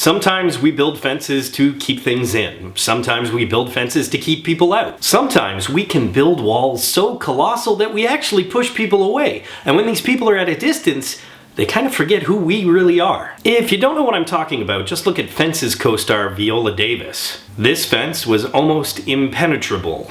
Sometimes we build fences to keep things in. Sometimes we build fences to keep people out. Sometimes we can build walls so colossal that we actually push people away. And when these people are at a distance, they kind of forget who we really are. If you don't know what I'm talking about, just look at Fences co-star Viola Davis. This fence was almost impenetrable.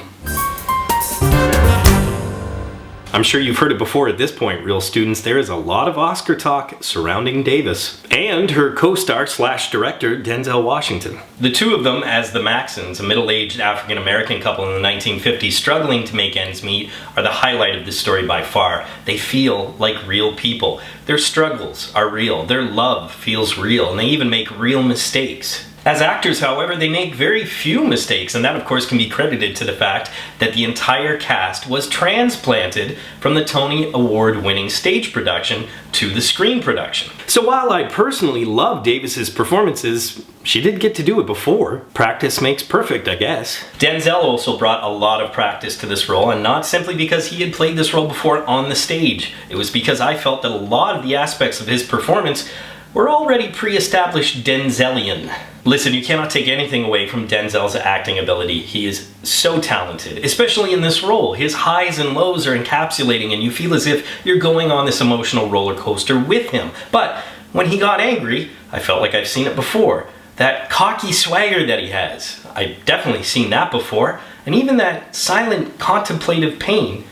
I'm sure you've heard it before at this point, real students. There is a lot of Oscar talk surrounding Davis and her co-star slash director, Denzel Washington. The two of them as the Maxons, a middle-aged African-American couple in the 1950s struggling to make ends meet, are the highlight of this story by far. They feel like real people. Their struggles are real. Their love feels real, and they even make real mistakes. As actors, however, they make very few mistakes, and that of course can be credited to the fact that the entire cast was transplanted from the Tony Award-winning stage production to the screen production. So while I personally love Davis's performances, she did get to do it before. Practice makes perfect, I guess. Denzel also brought a lot of practice to this role, and not simply because he had played this role before on the stage. It was because I felt that a lot of the aspects of his performance were already pre-established Denzelian. Listen, you cannot take anything away from Denzel's acting ability. He is so talented, especially in this role. His highs and lows are encapsulating, and you feel as if you're going on this emotional roller coaster with him. But when he got angry, I felt like I've seen it before. That cocky swagger that he has, I've definitely seen that before. And even that silent contemplative pain,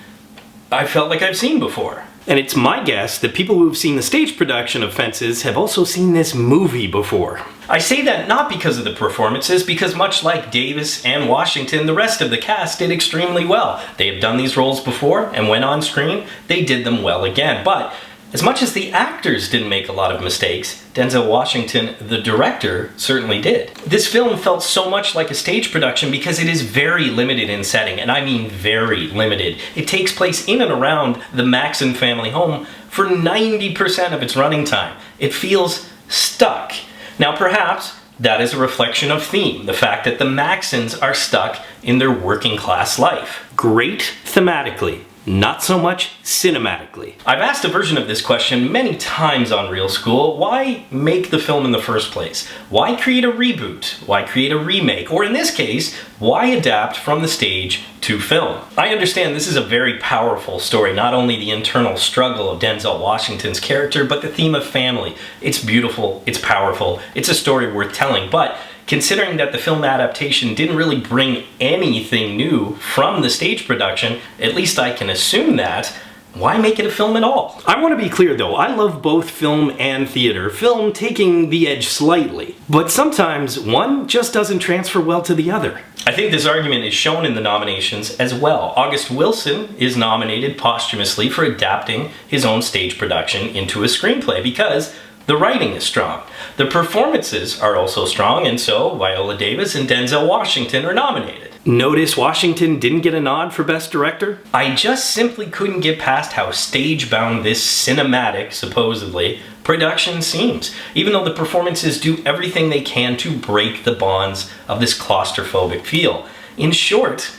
I felt like I've seen before. And it's my guess that people who have seen the stage production of Fences have also seen this movie before. I say that not because of the performances, because much like Davis and Washington, the rest of the cast did extremely well. They have done these roles before, and when on screen, they did them well again. But as much as the actors didn't make a lot of mistakes, Denzel Washington, the director, certainly did. This film felt so much like a stage production because it is very limited in setting, and I mean very limited. It takes place in and around the Maxon family home for 90% of its running time. It feels stuck. Now perhaps that is a reflection of theme, the fact that the Maxons are stuck in their working class life. Great thematically. Not so much cinematically. I've asked a version of this question many times on Real School. Why make the film in the first place? Why create a reboot? Why create a remake? Or in this case, why adapt from the stage to film? I understand this is a very powerful story, not only the internal struggle of Denzel Washington's character, but the theme of family. It's beautiful, it's powerful, it's a story worth telling, but considering that the film adaptation didn't really bring anything new from the stage production, at least I can assume that, why make it a film at all? I want to be clear though, I love both film and theater, film taking the edge slightly, but sometimes one just doesn't transfer well to the other. I think this argument is shown in the nominations as well. August Wilson is nominated posthumously for adapting his own stage production into a screenplay because the writing is strong. The performances are also strong, and so Viola Davis and Denzel Washington are nominated. Notice Washington didn't get a nod for Best Director? I just simply couldn't get past how stage-bound this cinematic, supposedly, production seems, even though the performances do everything they can to break the bonds of this claustrophobic feel. In short,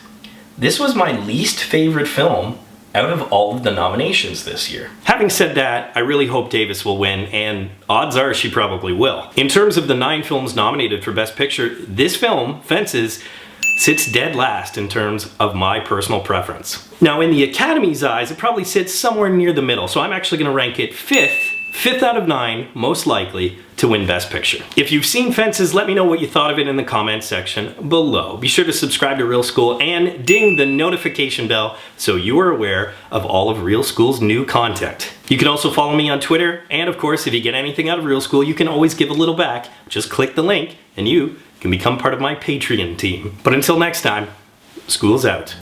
this was my least favorite film out of all of the nominations this year. Having said that, I really hope Davis will win, and odds are she probably will. In terms of the 9 films nominated for Best Picture, this film, Fences, sits dead last in terms of my personal preference. Now, in the Academy's eyes, it probably sits somewhere near the middle, so I'm actually gonna rank it 5th out of 9, most likely to win Best Picture. If you've seen Fences, let me know what you thought of it in the comments section below. Be sure to subscribe to Real School and ding the notification bell so you are aware of all of Real School's new content. You can also follow me on Twitter, and of course, if you get anything out of Real School, you can always give a little back. Just click the link and you can become part of my Patreon team. But until next time, school's out.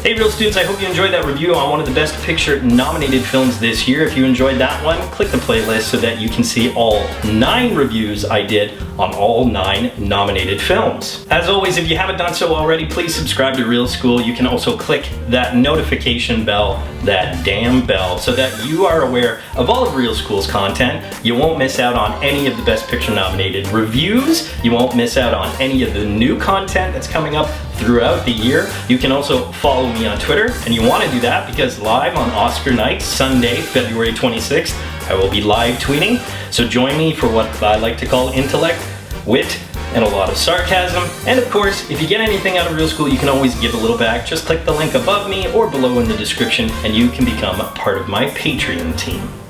Hey Real Students, I hope you enjoyed that review on one of the Best Picture nominated films this year. If you enjoyed that one, click the playlist so that you can see all 9 reviews I did on all 9 nominated films. As always, if you haven't done so already, please subscribe to Real School. You can also click that notification bell, that damn bell, so that you are aware of all of Real School's content. You won't miss out on any of the Best Picture nominated reviews. You won't miss out on any of the new content that's coming up throughout the year. You can also follow me on Twitter, and you want to do that because live on Oscar night, Sunday, February 26th, I will be live tweeting. So join me for what I like to call intellect wit, and a lot of sarcasm. And of course, if you get anything out of Real School, you can always give a little back. Just click the link above me or below in the description, and you can become part of my Patreon team.